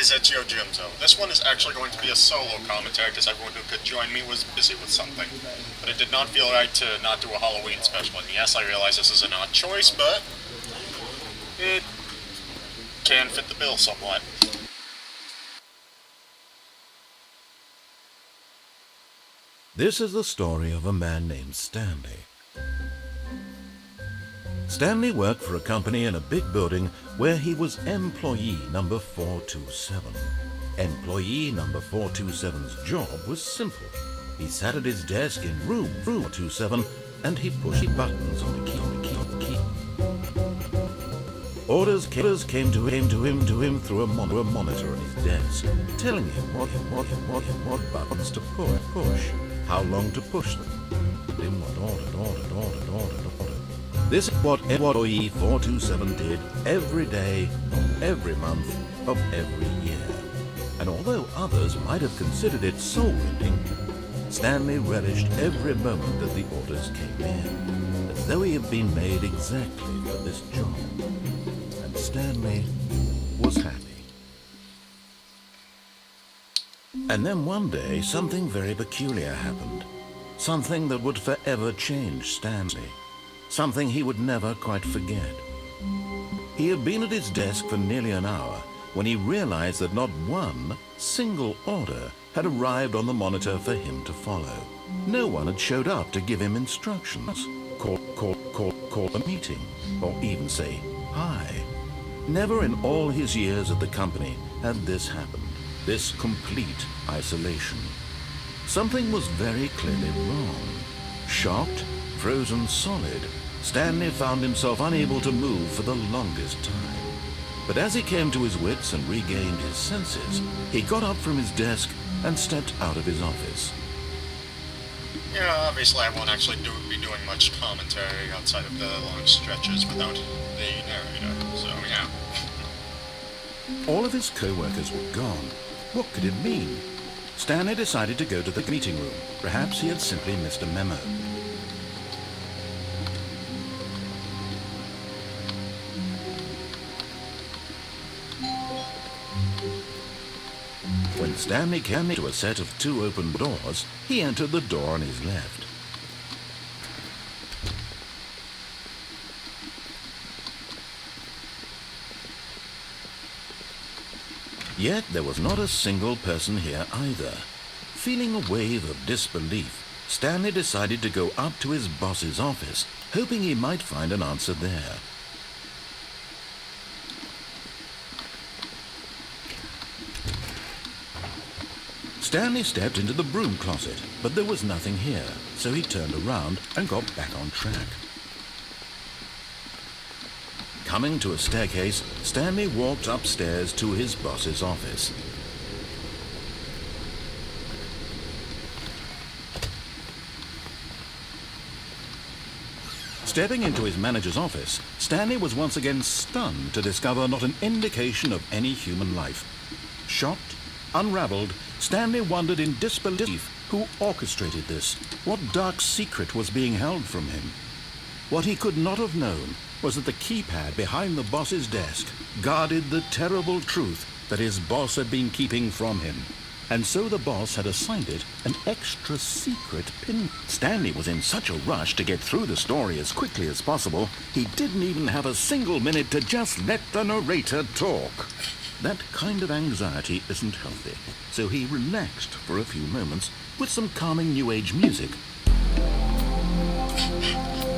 guys, it's Yojimzo. This one is actually going to be a solo commentary because everyone who could join me was busy with something. But it did not feel right to not do a Halloween special. And yes, I realize this is an odd choice, but it can fit the bill somewhat. This is the story of a man named Stanley. Stanley worked for a company in a big building where he was employee number 427. Employee number 427's job was simple. He sat at his desk in room 427 and he pushed buttons on the key. Orders came to him through a monitor on his desk, telling him what buttons to push, how long to push them, then what ordered. This is what employee 427 did every day, every month of every year. And although others might have considered it soul-winning, Stanley relished every moment that the orders came in, as though he had been made exactly for this job. And Stanley was happy. And then one day, something very peculiar happened. Something that would forever change Stanley. Something he would never quite forget. He had been at his desk for nearly an hour when he realized that not one single order had arrived on the monitor for him to follow. No one had showed up to give him instructions, call a meeting, or even say hi. Never in all his years at the company had this happened, this complete isolation. Something was very clearly wrong. Shocked, frozen solid, Stanley found himself unable to move for the longest time. But as he came to his wits and regained his senses, he got up from his desk and stepped out of his office. Yeah, obviously I won't actually be doing much commentary outside of the long stretches without the narrator, so yeah. All of his co-workers were gone. What could it mean? Stanley decided to go to the meeting room. Perhaps he had simply missed a memo. When Stanley came to a set of two open doors, he entered the door on his left. Yet there was not a single person here either. Feeling a wave of disbelief, Stanley decided to go up to his boss's office, hoping he might find an answer there. Stanley stepped into the broom closet, but there was nothing here, so he turned around and got back on track. Coming to a staircase, Stanley walked upstairs to his boss's office. Stepping into his manager's office, Stanley was once again stunned to discover not an indication of any human life. Shocked, unraveled, Stanley wondered in disbelief who orchestrated this, what dark secret was being held from him. What he could not have known was that the keypad behind the boss's desk guarded the terrible truth that his boss had been keeping from him. And so the boss had assigned it an extra secret pin. Stanley was in such a rush to get through the story as quickly as possible, he didn't even have a single minute to just let the narrator talk. That kind of anxiety isn't healthy, so he relaxed for a few moments with some calming New Age music.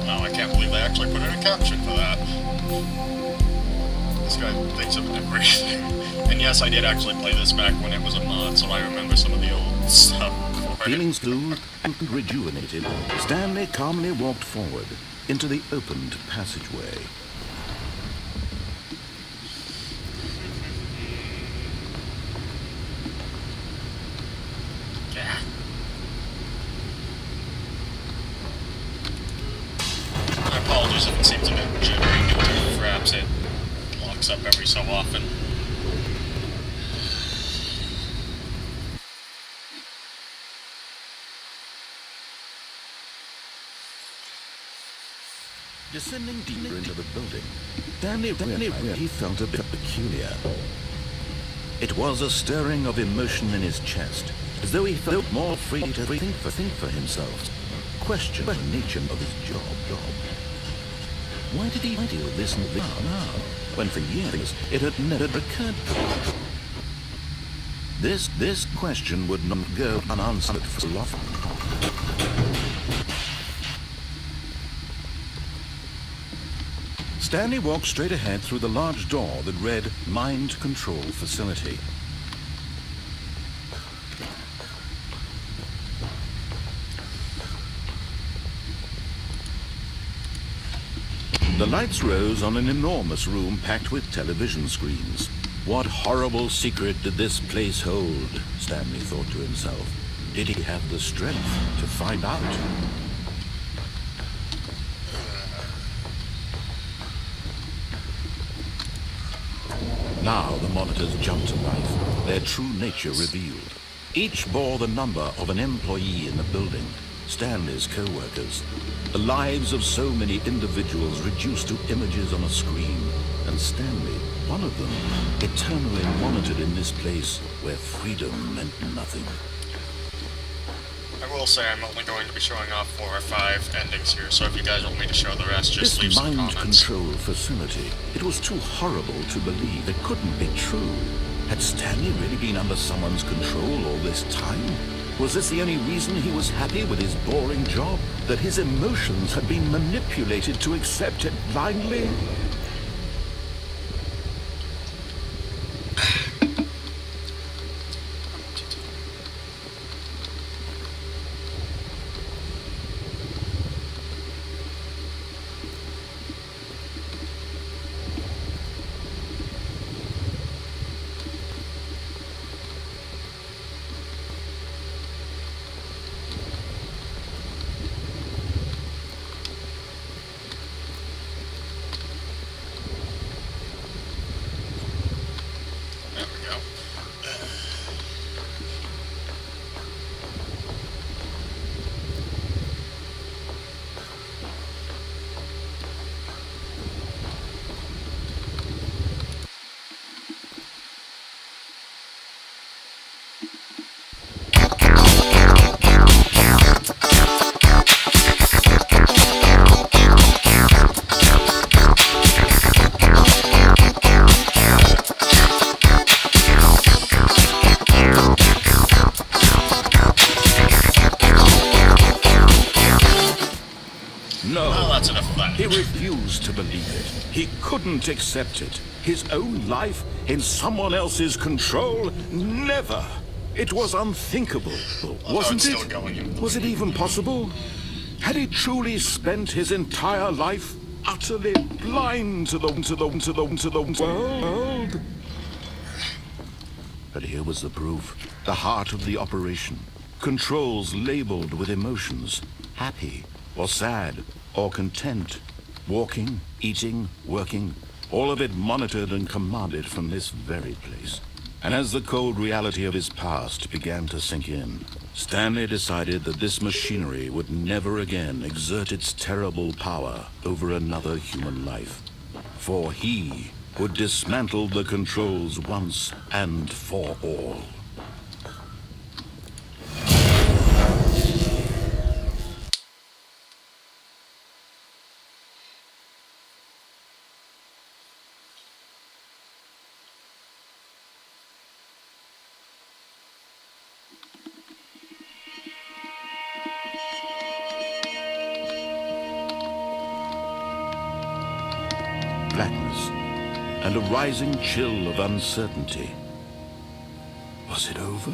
Wow, I can't believe they actually put in a caption for that. This guy thinks of everything. And yes, I did actually play this back when it was a mod, so I remember some of the old stuff. Feeling soothed and rejuvenated, Stanley calmly walked forward into the opened passageway. My apologies if it seems a bit jittery due to perhaps it locks up every so often. Descending deeper into the building, Stanley realized he felt a bit peculiar. It was a stirring of emotion in his chest, as though he felt more free to think for himself, question the nature of his job. Why did he feel this now, when for years it had never occurred to him? This question would not go unanswered for long. Stanley walked straight ahead through the large door that read Mind Control Facility. The lights rose on an enormous room packed with television screens. What horrible secret did this place hold? Stanley thought to himself. Did he have the strength to find out? Now the monitors jumped to life, their true nature revealed. Each bore the number of an employee in the building, Stanley's co-workers. The lives of so many individuals reduced to images on a screen, and Stanley, one of them, eternally monitored in this place where freedom meant nothing. I will say I'm only going to be showing off 4 or 5 endings here, so if you guys want me to show the rest, just leave some comments. This mind control facility, it was too horrible to believe it couldn't be true. Had Stanley really been under someone's control all this time? Was this the only reason he was happy with his boring job? That his emotions had been manipulated to accept it blindly? He refused to believe it. He couldn't accept it. His own life in someone else's control? Never! It was unthinkable, wasn't it? Was it even possible? Had he truly spent his entire life utterly blind to the world? But here was the proof. The heart of the operation. Controls labeled with emotions. Happy or sad or content. Walking, eating, working. All of it monitored and commanded from this very place. And as the cold reality of his past began to sink in, Stanley decided that this machinery would never again exert its terrible power over another human life. For he would dismantle the controls once and for all. Blackness, and a rising chill of uncertainty. Was it over?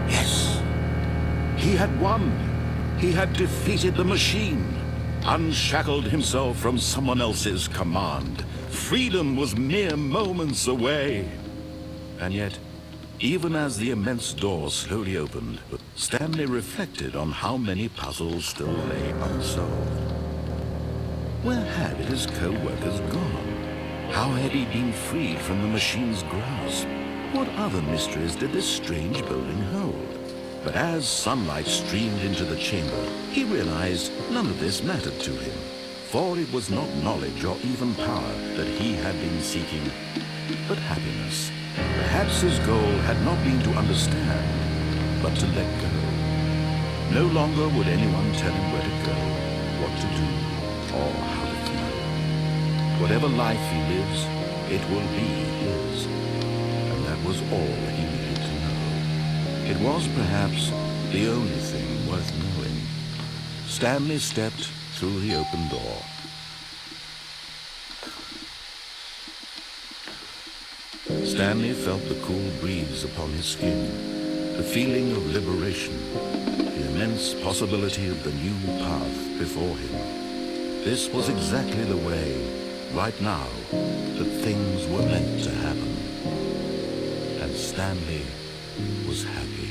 Yes. He had won. He had defeated the machine, unshackled himself from someone else's command. Freedom was mere moments away. And yet, even as the immense door slowly opened, Stanley reflected on how many puzzles still lay unsolved. Where had his co-workers gone? How had he been freed from the machine's grasp? What other mysteries did this strange building hold? But as sunlight streamed into the chamber, he realized none of this mattered to him. For it was not knowledge or even power that he had been seeking, but happiness. Perhaps his goal had not been to understand, but to let go. No longer would anyone tell him where to go, what to do, or how to feel. Whatever life he lives, it will be his. And that was all he needed to know. It was perhaps the only thing worth knowing. Stanley stepped through the open door. Stanley felt the cool breeze upon his skin, the feeling of liberation, the immense possibility of the new path before him. This was exactly the way, right now, that things were meant to happen. And Stanley was happy.